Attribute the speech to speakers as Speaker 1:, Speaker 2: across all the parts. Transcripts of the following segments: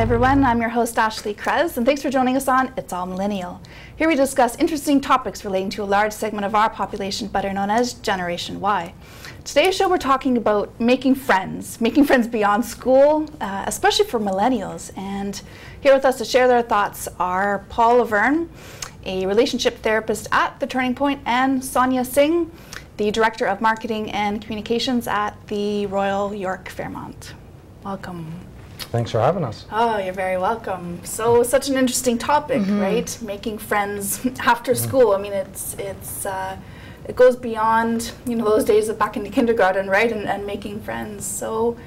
Speaker 1: everyone, I'm your host Ashley Krez, and thanks for joining us on It's All Millennial. Here we discuss interesting topics relating to a large segment of our population, better known as Generation Y. Today's show we're talking about making friends beyond school, especially for millennials. And here with us to share their thoughts are Paul Lavergne, a relationship therapist at The Turning Point, and Sonya Singh, the Director of Marketing and Communications at the Royal York Fairmont. Welcome.
Speaker 2: Thanks for having us.
Speaker 1: Oh, you're very welcome. So, such an interesting topic, right? Making friends after school. I mean, it goes beyond, you know, those days of back in the kindergarten, right? And making friends. So,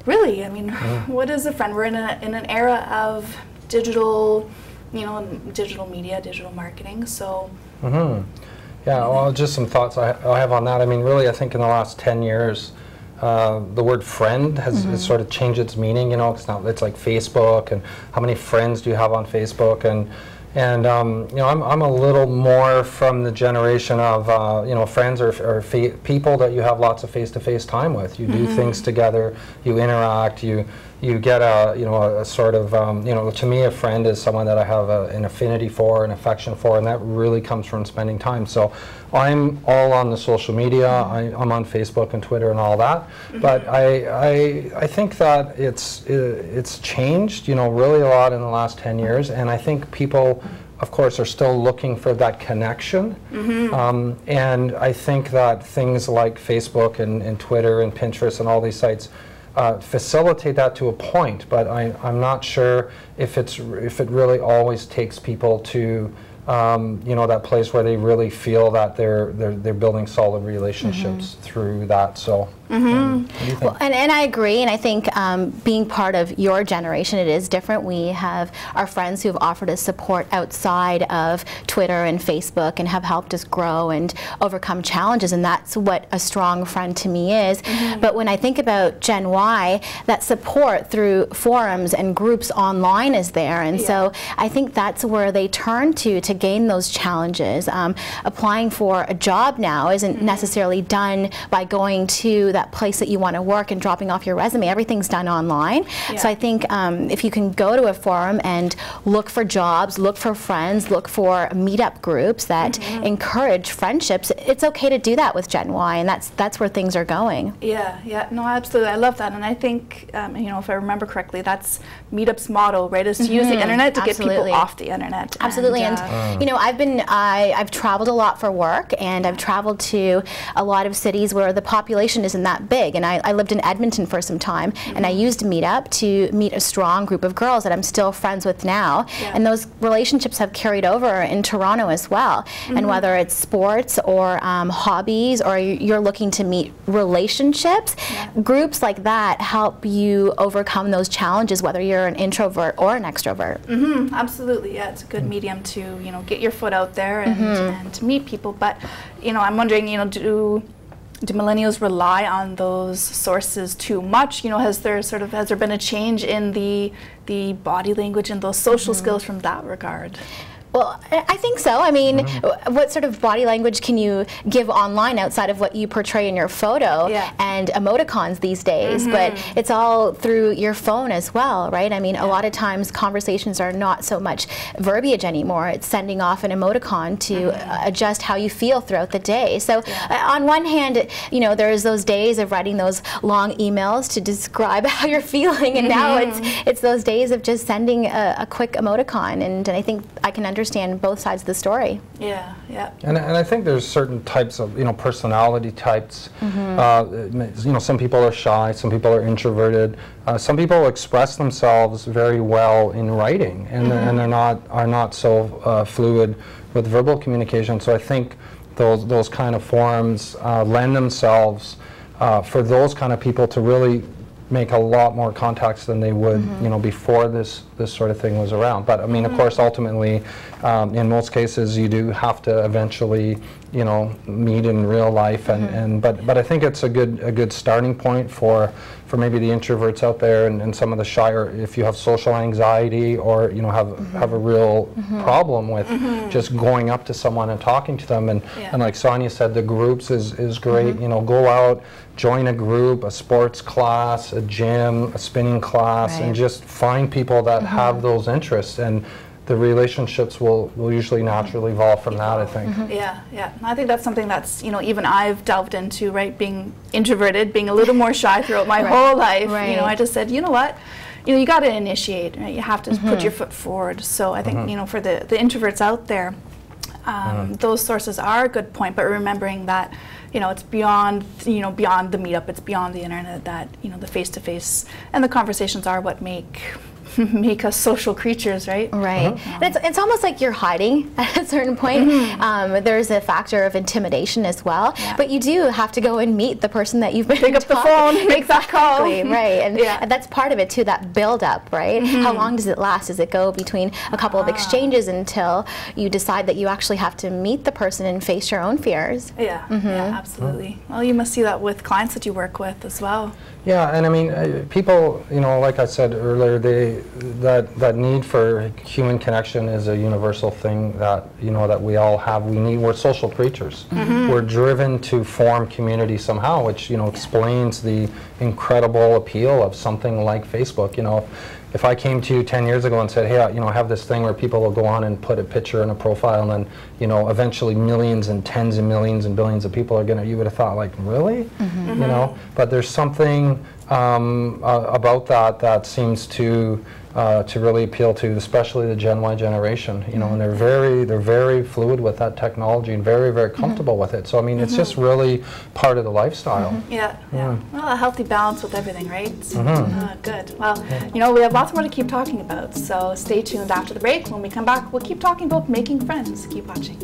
Speaker 1: really, I mean, what is a friend? We're in an era of digital, you know, digital media, digital marketing. So.
Speaker 2: Yeah. Well, just some thoughts I have on that. I mean, really, I think in the last 10 years. The word friend has sort of changed its meaning. You know, it's like Facebook, and how many friends do you have on Facebook? And you know, I'm a little more from the generation of you know, friends or people that you have lots of face-to-face time with. You do things together, you interact, you get a sort of you know, to me a friend is someone that I have an affinity for, an affection for, and that really comes from spending time. So I'm all on the social media. I'm on Facebook and Twitter and all that. But I think that it's changed, you know, really a lot in the last 10 years, and I think people, of course, are still looking for that connection. And I think that things like Facebook and Twitter and Pinterest and all these sites facilitate that to a point, but I'm not sure if it really always takes people to you know, that place where they really feel that they're building solid relationships through that. So what do you think?
Speaker 3: Well, and I agree, and I think being part of your generation, it is different. We have our friends who have offered us support outside of Twitter and Facebook and have helped us grow and overcome challenges, and that's what a strong friend to me is. But when I think about Gen Y, that support through forums and groups online is there, and so I think that's where they turn to gain those challenges. Applying for a job now isn't necessarily done by going to that place that you want to work and dropping off your resume. Everything's done online. So I think if you can go to a forum and look for jobs, look for friends, look for meetup groups that encourage friendships, it's okay to do that with Gen Y, and that's where things are going.
Speaker 1: Yeah, no, absolutely. I love that, and I think you know, if I remember correctly, that's Meetup's motto, right? Is to use the internet to get people off the internet.
Speaker 3: Absolutely, and you know, I've traveled a lot for work, and I've traveled to a lot of cities where the population isn't that big, and I lived in Edmonton for some time, and I used Meetup to meet a strong group of girls that I'm still friends with now, and those relationships have carried over in Toronto as well. And whether it's sports or hobbies, or you're looking to meet relationships, groups like that help you overcome those challenges, whether you're an introvert or an extrovert.
Speaker 1: Absolutely, yeah, it's a good medium to, you know, get your foot out there and to meet people. But, you know, I'm wondering, you know, do millennials rely on those sources too much? You know, has there been a change in the body language and those social skills from that regard?
Speaker 3: Well, I think so. I mean, what sort of body language can you give online outside of what you portray in your photo and emoticons these days? But it's all through your phone as well, right? I mean, a lot of times conversations are not so much verbiage anymore. It's sending off an emoticon to adjust how you feel throughout the day. So on one hand, you know, there's those days of writing those long emails to describe how you're feeling, and now it's those days of just sending a quick emoticon, and I think I can understand both sides of the story.
Speaker 1: Yeah.
Speaker 2: And I think there's certain types of, you know, personality types. You know, some people are shy, some people are introverted, some people express themselves very well in writing, and are not so fluid with verbal communication. So I think those kind of forums lend themselves for those kind of people to really make a lot more contacts than they would, you know, before this sort of thing was around. But I mean, of course, ultimately, in most cases, you do have to eventually you know, meet in real life, but I think it's a good starting point for maybe the introverts out there and some of the shy, or if you have social anxiety, or you know, have a real problem with just going up to someone and talking to them, and like Sonya said, the groups is great. You know, go out, join a group, a sports class, a gym, a spinning class, and just find people that have those interests, and the relationships will usually naturally evolve from that, I think.
Speaker 1: Yeah. I think that's something that's, you know, even I've delved into, right? Being introverted, being a little more shy throughout my whole life. You know, I just said, you know what? You know, you got to initiate, right? You have to put your foot forward. So I think, you know, for the introverts out there, those sources are a good point, but remembering that, you know, it's beyond, you know, beyond the meetup, it's beyond the internet, that, you know, the face-to-face and the conversations are what make us social creatures, right?
Speaker 3: Right. And it's almost like you're hiding at a certain point. There's a factor of intimidation as well, but you do have to go and meet the person that you've been
Speaker 1: pick up the phone, make that call.
Speaker 3: Right, and that's part of it too, that build up, right? How long does it last? Does it go between a couple of exchanges until you decide that you actually have to meet the person and face your own fears?
Speaker 1: Yeah, absolutely. Well, you must see that with clients that you work with as well.
Speaker 2: Yeah, and I mean, people, you know, like I said earlier, that need for human connection is a universal thing that, you know, that we all have. We're social creatures. We're driven to form community somehow, which, you know, explains the incredible appeal of something like Facebook. You know, if I came to you 10 years ago and said, hey, you know, I have this thing where people will go on and put a picture in a profile, and then, you know, eventually millions and tens of millions and billions of people are gonna, you would have thought, like, really? You know, but there's something about that seems to really appeal to, especially the Gen Y generation, you know, and they're very fluid with that technology and very comfortable with it. So I mean, it's just really part of the lifestyle.
Speaker 1: Yeah. Well, a healthy balance with everything, right? Good. Well, you know, we have lots more to keep talking about, so stay tuned after the break. When we come back, we'll keep talking about making friends. Keep watching.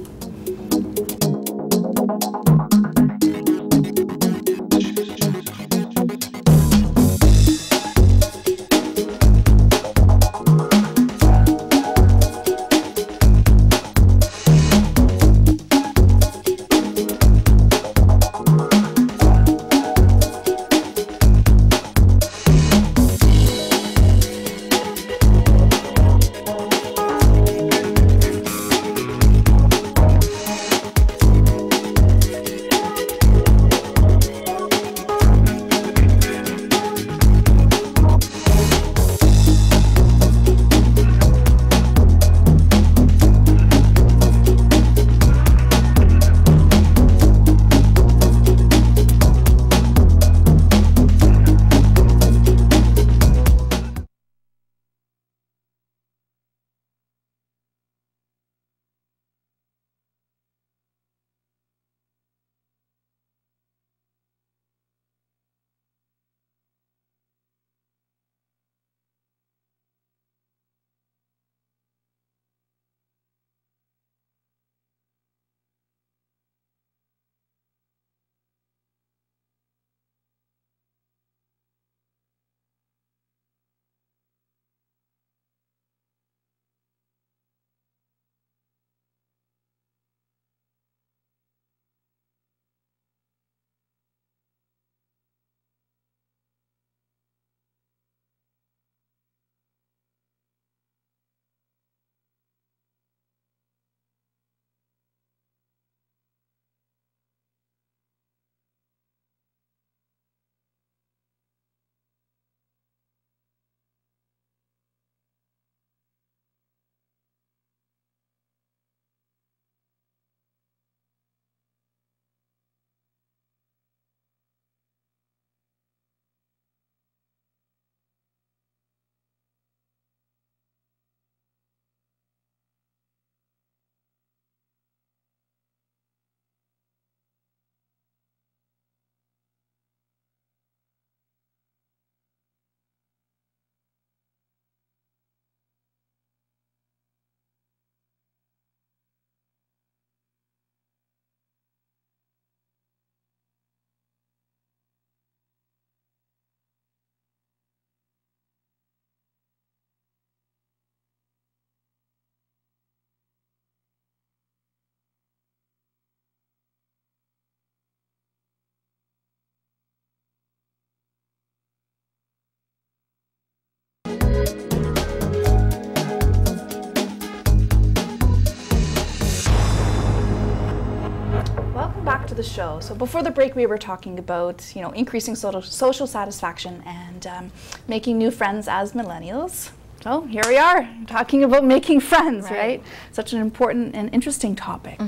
Speaker 1: show. So before the break, we were talking about, you know, increasing social satisfaction and making new friends as millennials. So here we are, talking about making friends, right? Such an important and interesting topic.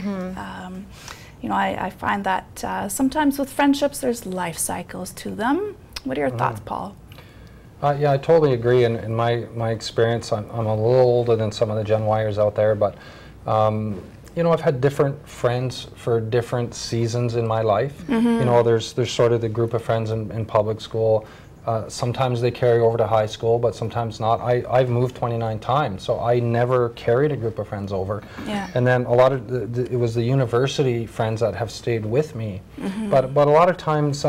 Speaker 1: You know, I find that sometimes with friendships, there's life cycles to them. What are your thoughts, Paul?
Speaker 2: Yeah, I totally agree. In my experience, I'm a little older than some of the Gen Yers out there, but you know, I've had different friends for different seasons in my life. You know, there's sort of the group of friends in public school. Sometimes they carry over to high school, but sometimes not. I've moved 29 times, so I never carried a group of friends over. And then a lot of it was the university friends that have stayed with me. But a lot of times,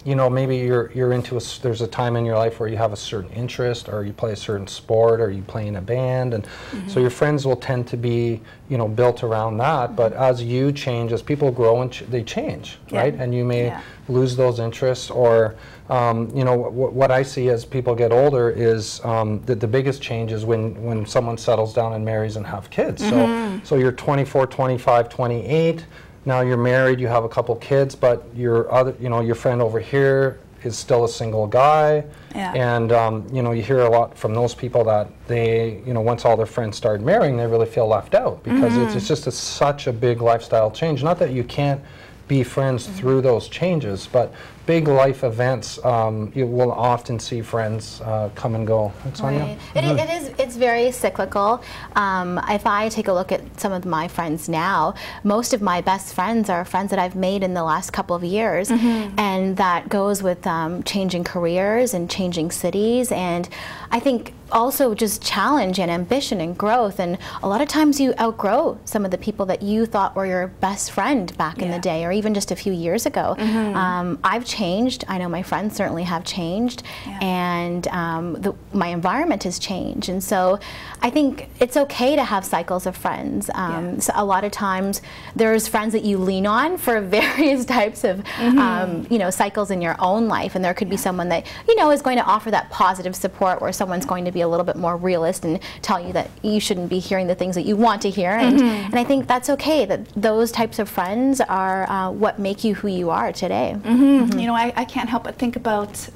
Speaker 2: you know, maybe you're into there's a time in your life where you have a certain interest, or you play a certain sport, or you play in a band, and so your friends will tend to be, you know, built around that. But as you change, as people grow, and they change, right? And you may lose those interests, or you know, what I see as people get older is that the biggest change is when someone settles down and marries and have kids. So you're 24, 25, 28. Now you're married, you have a couple kids, but your other, you know, your friend over here is still a single guy. And you know, you hear a lot from those people that they, you know, once all their friends start marrying, they really feel left out, because it's just such a big lifestyle change. Not that you can't be friends through those changes, but big life events, you will often see friends come and go. Sonya?
Speaker 3: It's very cyclical. If I take a look at some of my friends now, most of my best friends are friends that I've made in the last couple of years, and that goes with changing careers and changing cities, and I think also just challenge and ambition and growth, and a lot of times you outgrow some of the people that you thought were your best friend back in the day, or even just a few years ago. I've changed. I know my friends certainly have changed, and my environment has changed, and so I think it's okay to have cycles of friends. So a lot of times there's friends that you lean on for various types of you know, cycles in your own life, and there could be someone that, you know, is going to offer that positive support, where someone's going to be a little bit more realist and tell you that you shouldn't be hearing the things that you want to hear, and I think that's okay, that those types of friends are what make you who you are today.
Speaker 1: You know, I can't help but think about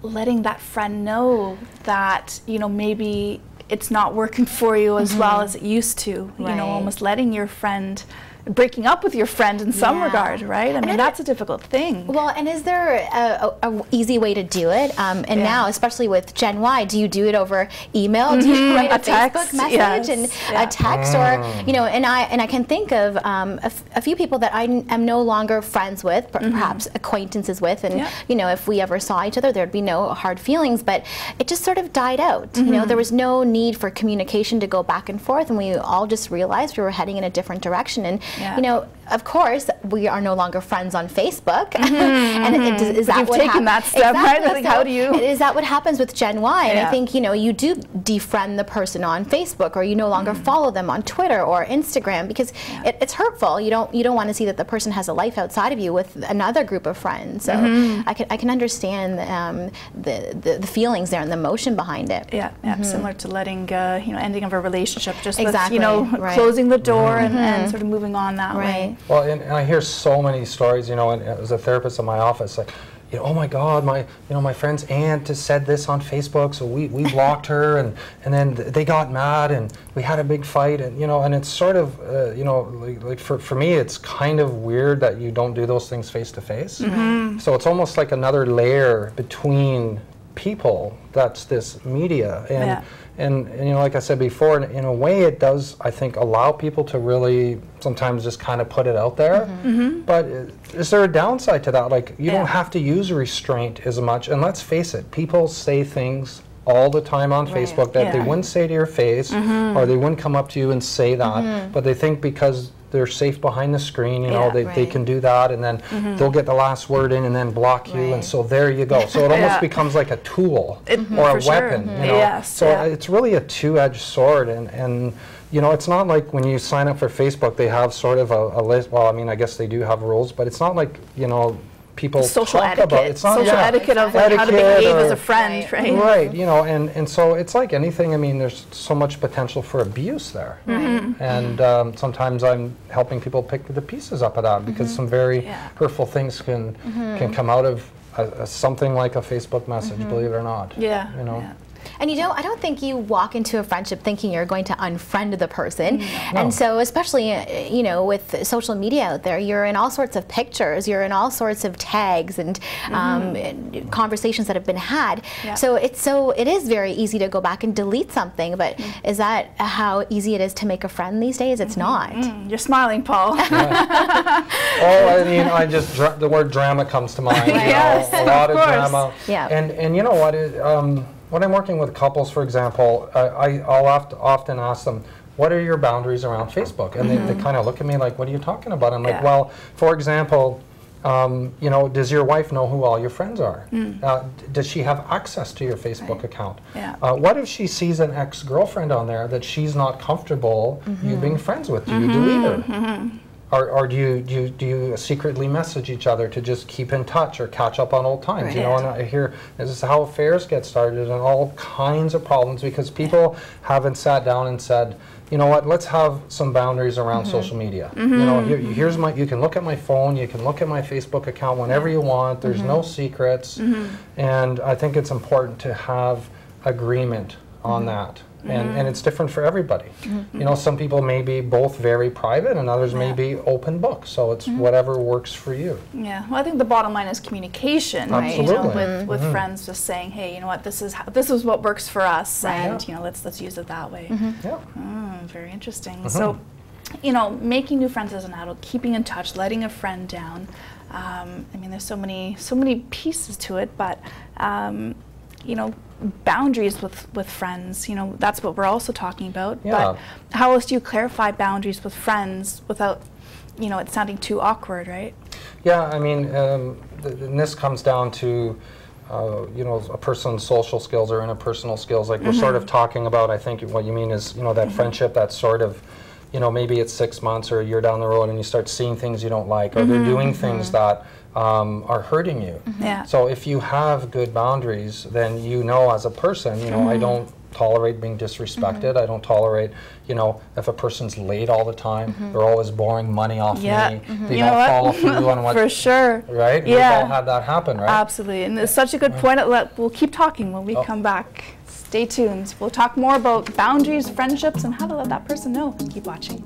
Speaker 1: letting that friend know that, you know, maybe it's not working for you as well as it used to. You know, almost letting your friend, breaking up with your friend in some regard, right? I mean, that's a difficult thing. Well,
Speaker 3: and is there a easy way to do it? And now, especially with Gen Y, do you do it over email? Do you write a Facebook message and a text, or, you know? And I can think of a few people that I am no longer friends with, perhaps acquaintances with, and you know, if we ever saw each other, there'd be no hard feelings. But it just sort of died out. You know, there was no need for communication to go back and forth, and we all just realized we were heading in a different direction. And you know, of course, we are no longer friends on Facebook. And is that what happens?
Speaker 1: That step, right? Like, how do you?
Speaker 3: Is that what happens with Gen Y? And I think, you know, you do defriend the person on Facebook, or you no longer follow them on Twitter or Instagram, because it's hurtful. You don't want to see that the person has a life outside of you with another group of friends. So I can understand the feelings there and the emotion behind it.
Speaker 1: Similar to letting you know, ending of a relationship, just with, you know, closing the door and sort of moving on that way.
Speaker 2: Well, and I hear so many stories, you know, and as a therapist in my office, like, you know, oh my God, my friend's aunt just said this on Facebook, so we blocked her, and then they got mad, and we had a big fight, and you know, and it's sort of, you know, like for me, it's kind of weird that you don't do those things face to face. So it's almost like another layer between people. That's this media, and you know, like I said before, in a way it does, I think, allow people to really sometimes just kind of put it out there. But is there a downside to that? Like, you don't have to use restraint as much, and let's face it, people say things all the time on Facebook that they wouldn't say to your face, or they wouldn't come up to you and say that, but they think because they're safe behind the screen, you know, they can do that, and then they'll get the last word in and then block you, and so there you go. So it almost becomes like a tool or a weapon, you know. So it's really a two-edged sword, and you know, it's not like when you sign up for Facebook, they have sort of a list. Well, I mean, I guess they do have rules, but it's not like, you know, people
Speaker 1: social
Speaker 2: talk
Speaker 1: etiquette.
Speaker 2: about. It's not
Speaker 1: social etiquette of like how to behave as a friend, right?
Speaker 2: Right, you know, and so it's like anything. I mean, there's so much potential for abuse there, and sometimes I'm helping people pick the pieces up of that because some very hurtful things can come out of something like a Facebook message. Believe it or not.
Speaker 1: Yeah.
Speaker 2: You know.
Speaker 1: Yeah.
Speaker 3: And I don't think you walk into a friendship thinking you're going to unfriend the person.
Speaker 2: No.
Speaker 3: And so especially, with social media out there, you're in all sorts of pictures, you're in all sorts of tags and conversations that have been had.
Speaker 1: Yeah.
Speaker 3: So it is very easy to go back and delete something, but is that how easy it is to make a friend these days? It's not.
Speaker 1: You're smiling, Paul.
Speaker 2: Oh, I mean, the word drama comes to mind.
Speaker 1: Yes,
Speaker 2: a lot of
Speaker 1: course.
Speaker 2: drama.
Speaker 3: Yeah.
Speaker 2: And you know what? When I'm working with couples, for example, I'll often ask them, what are your boundaries around Facebook? And they kind of look at me like, what are you talking about? I'm like, well, for example, does your wife know who all your friends are? Does she have access to your Facebook account?
Speaker 1: Yeah.
Speaker 2: What if she sees an ex-girlfriend on there that she's not comfortable you being friends with? Do you delete her? Or do you secretly message each other to just keep in touch or catch up on old times?
Speaker 1: Right.
Speaker 2: You know, and I hear this is how affairs get started and all kinds of problems because people haven't sat down and said, you know what, let's have some boundaries around social media. You know, you can look at my phone, you can look at my Facebook account whenever you want. There's no secrets, and I think it's important to have agreement on that. And it's different for everybody. You know, some people may be both very private and others may be open book. So it's whatever works for you.
Speaker 1: Yeah, well, I think the bottom line is communication, right? You know, with friends, just saying, hey, you know what, this is what works for us, and you know, let's use it that way.
Speaker 2: Yeah.
Speaker 1: Very interesting. So, you know, making new friends as an adult, keeping in touch, letting a friend down. I mean, there's so many pieces to it, but you know, boundaries with friends, you know, that's what we're also talking about.
Speaker 2: Yeah.
Speaker 1: But how else do you clarify boundaries with friends without, you know, it sounding too awkward, right?
Speaker 2: Yeah, I mean, and this comes down to, you know, a person's social skills or interpersonal skills. Like we're sort of talking about, I think what you mean is, you know, that friendship that's sort of, you know, maybe it's 6 months or a year down the road and you start seeing things you don't like or they're doing things that are hurting you.
Speaker 1: Yeah.
Speaker 2: So if you have good boundaries, then you know as a person, you know, I don't tolerate being disrespected. I don't tolerate, you know, if a person's late all the time, they're always borrowing money off me. They
Speaker 1: You
Speaker 2: don't
Speaker 1: know
Speaker 2: follow
Speaker 1: what?
Speaker 2: through on what.
Speaker 1: For sure.
Speaker 2: Right?
Speaker 1: Yeah.
Speaker 2: We've all had that happen, right?
Speaker 1: Absolutely, and it's such a good point. We'll keep talking when we come back. Stay tuned. We'll talk more about boundaries, friendships, and how to let that person know. Keep watching.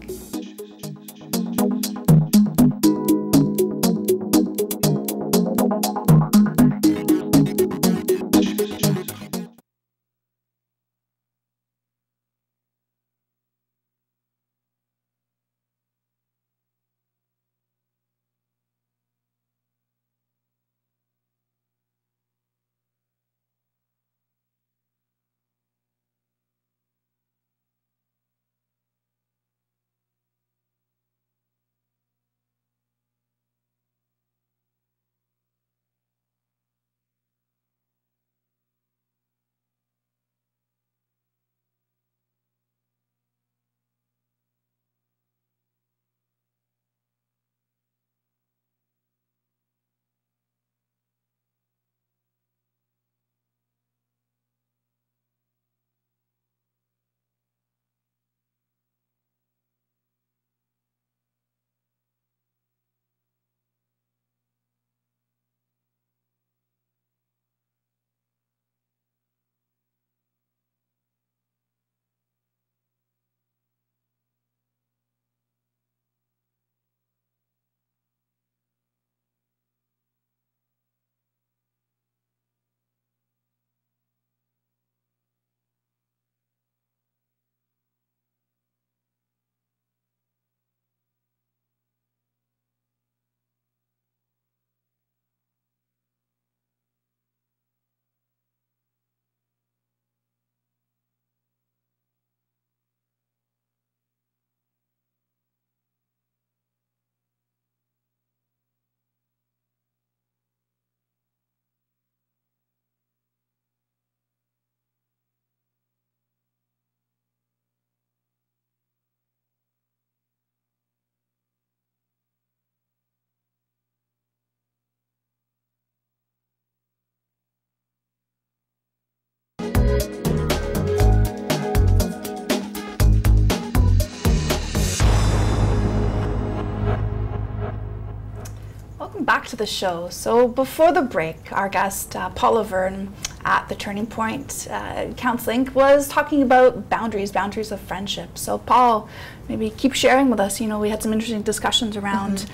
Speaker 1: to the show. So before the break, our guest, Paul Lavergne, at the Turning Point Counseling, was talking about boundaries of friendship. So Paul, maybe keep sharing with us. You know, we had some interesting discussions around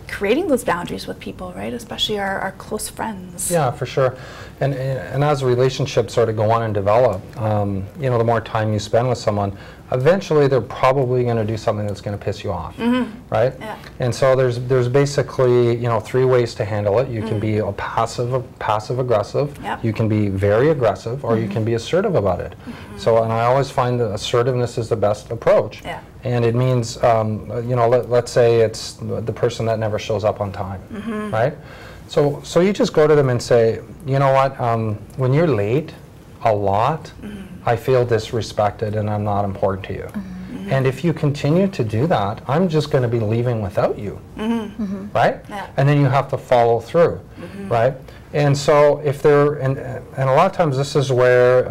Speaker 1: creating those boundaries with people, right? Especially our close friends.
Speaker 2: Yeah, for sure. And as relationships sort of go on and develop, you know, the more time you spend with someone, eventually they're probably going to do something that's going to piss you off, right? Yeah. And so there's basically, you know, 3 ways to handle it. You can be a passive aggressive. Yep. You can be very aggressive, or you can be assertive about it. So, and I always find that assertiveness is the best approach. Yeah. And it means, you know, let's say it's the person that never shows up on time, right? So you just go to them and say, you know what, when you're late a lot, I feel disrespected and I'm not important to you. And if you continue to do that, I'm just going to be leaving without you, right? Yeah. And then you have to follow through, right? And so if they're, and a lot of times this is where,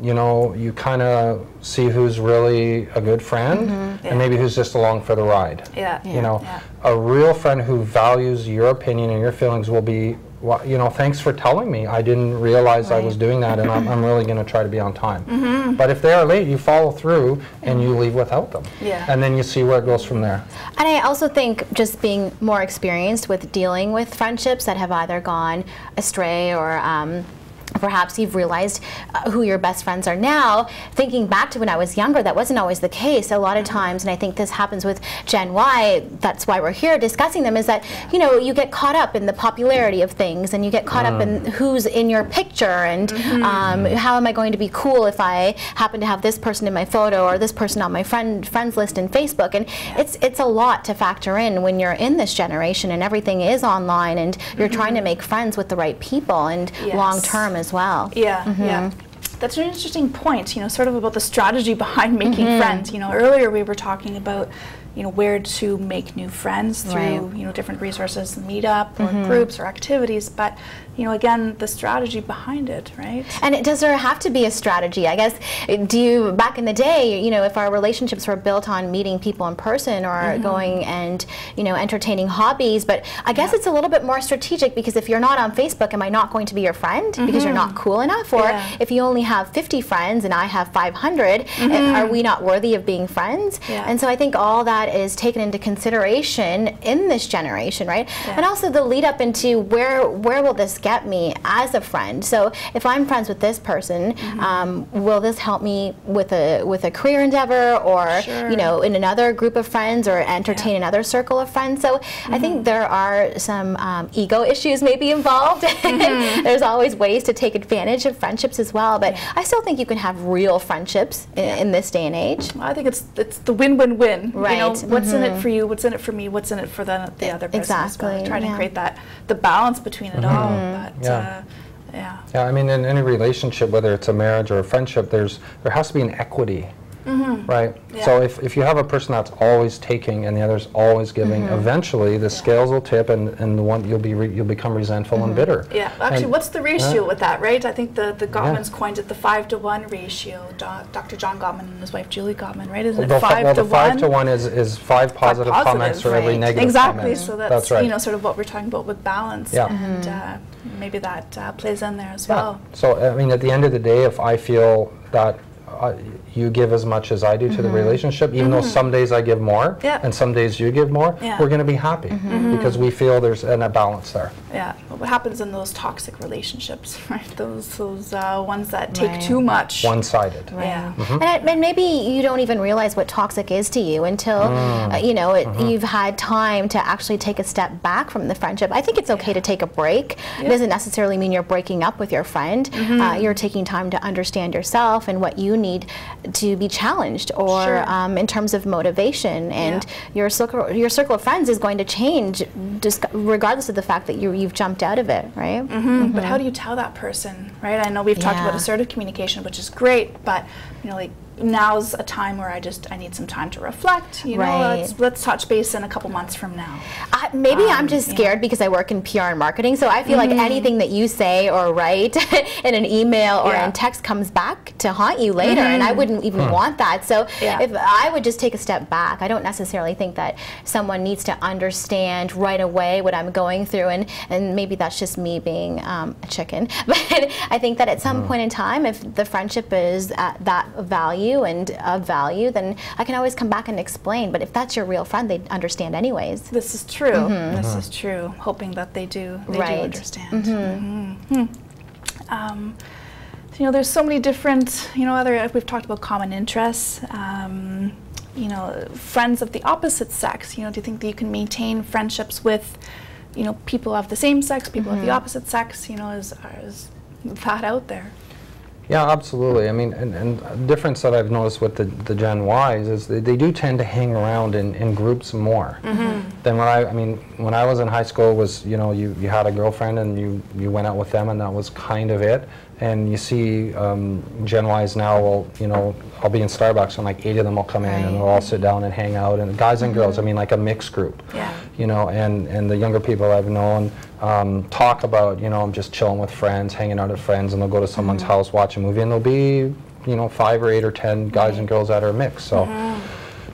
Speaker 2: you know, you kind of see who's really a good friend and maybe who's just along for the ride. Yeah. You know, a real friend who values your opinion and your feelings will be, well, you know, thanks for telling me. I didn't realize I was doing that, and I'm really going to try to be on time. But if they are late, you follow through and you leave without them. Yeah. And then you see where it goes from there.
Speaker 3: And I also think just being more experienced with dealing with friendships that have either gone astray or perhaps you've realized who your best friends are now. Thinking back to when I was younger, that wasn't always the case. A lot of times, and I think this happens with Gen Y, that's why we're here discussing them, is that, you know, you get caught up in the popularity of things, and you get caught up in who's in your picture, and how am I going to be cool if I happen to have this person in my photo or this person on my friends list in Facebook. And it's a lot to factor in when you're in this generation and everything is online, and you're trying to make friends with the right people and long term as well. Yeah,
Speaker 1: yeah. That's an interesting point, you know, sort of about the strategy behind making friends. You know, earlier we were talking about, you know, where to make new friends through, you know, different resources, meetup or groups or activities, but, you know, again, the strategy behind it, right?
Speaker 3: And does there have to be a strategy? I guess, back in the day, you know, if our relationships were built on meeting people in person or going and, you know, entertaining hobbies, but I guess it's a little bit more strategic, because if you're not on Facebook, am I not going to be your friend because you're not cool enough? Or if you only have 50 friends and I have 500, are we not worthy of being friends? And so I think all that is taken into consideration in this generation, right? And also the lead up into where will this get me as a friend? So if I'm friends with this person, will this help me with a career endeavor, or you know, in another group of friends, or entertain another circle of friends? So I think there are some ego issues maybe involved. There's always ways to take advantage of friendships as well, but I still think you can have real friendships in this day and age.
Speaker 1: Well, I think it's the win-win-win. Right. You know, what's in it for you? What's in it for me? What's in it for the other person?
Speaker 3: Exactly.
Speaker 1: Trying to create the balance between it all. But,
Speaker 2: yeah, I mean, in any relationship, whether it's a marriage or a friendship, there has to be an equity. Right? Yeah. So if you have a person that's always taking and the other's always giving, eventually the scales will tip, and the one you'll become resentful and bitter. Yeah.
Speaker 1: Actually, what's the ratio with that, right? I think the Gottmans coined it the 5-to-1 ratio. Dr. John Gottman and his wife Julie Gottman, right? Isn't it 5-to-1?
Speaker 2: The 5-to-1 is 5 positive comments for every negative comment.
Speaker 1: So that's right. You know, sort of what we're talking about with balance, and maybe that plays in there as well.
Speaker 2: So I mean, at the end of the day, if I feel that you give as much as I do to the relationship, even though some days I give more and some days you give more, we're going to be happy because we feel there's a balance there.
Speaker 1: Yeah. But what happens in those toxic relationships, right? Those ones that take too much.
Speaker 2: One-sided.
Speaker 3: Right. Yeah. And maybe you don't even realize what toxic is to you until you know, you've had time to actually take a step back from the friendship. I think it's okay to take a break. It doesn't necessarily mean you're breaking up with your friend. You're taking time to understand yourself and what you need to be challenged, or in terms of motivation, and your circle of friends is going to change just regardless of the fact that you've jumped out of it, right?
Speaker 1: But how do you tell that person, right? I know we've talked about assertive communication, which is great, but you know, like, now's a time where I need some time to reflect, you know, let's touch base in a couple months from now.
Speaker 3: Maybe I'm just scared because I work in PR and marketing, so I feel like anything that you say or write in an email or in text comes back to haunt you later, and I wouldn't even want that. So if I would just take a step back, I don't necessarily think that someone needs to understand right away what I'm going through, and maybe that's just me being a chicken. But I think that at some point in time, if the friendship is at that value and of value, then I can always come back and explain. But if that's your real friend, they understand anyways.
Speaker 1: This is true. This is true. Hoping that they do understand. You know, there's so many different, you know, we've talked about common interests. You know, friends of the opposite sex. You know, do you think that you can maintain friendships with, you know, people of the same sex, people of the opposite sex? You know, is that out there?
Speaker 2: Yeah, absolutely. I mean, and a difference that I've noticed with the Gen Ys is they do tend to hang around in groups more than when I was in high school. Was, you know, you had a girlfriend and you went out with them, and that was kind of it. And you see Gen Ys now, well, you know, I'll be in Starbucks and like 8 of them will come in and they'll all sit down and hang out, and guys and girls, I mean, like a mixed group. You know, and the younger people I've known talk about, you know, I'm just chilling with friends, hanging out with friends, and they'll go to someone's house, watch a movie, and there'll be, you know, 5 or 8 or 10 guys and girls that are mixed. So.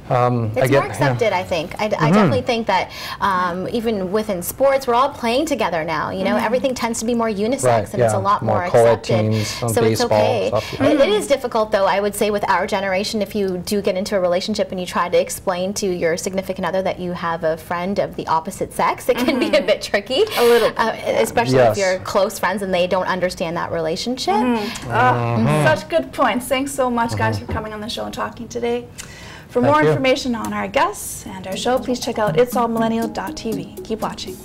Speaker 3: It's more accepted, I think. I definitely think that even within sports, we're all playing together now. You know, everything tends to be more unisex, and it's a lot more accepted. So it's okay. It is difficult, though, I would say, with our generation, if you do get into a relationship and you try to explain to your significant other that you have a friend of the opposite sex, it can be a bit tricky. A little bit. Especially if you're close friends and they don't understand that relationship.
Speaker 1: Such good points. Thanks so much, guys, for coming on the show and talking today. For more information on our guests and our show, please check out itsallmillennial.tv. Keep watching.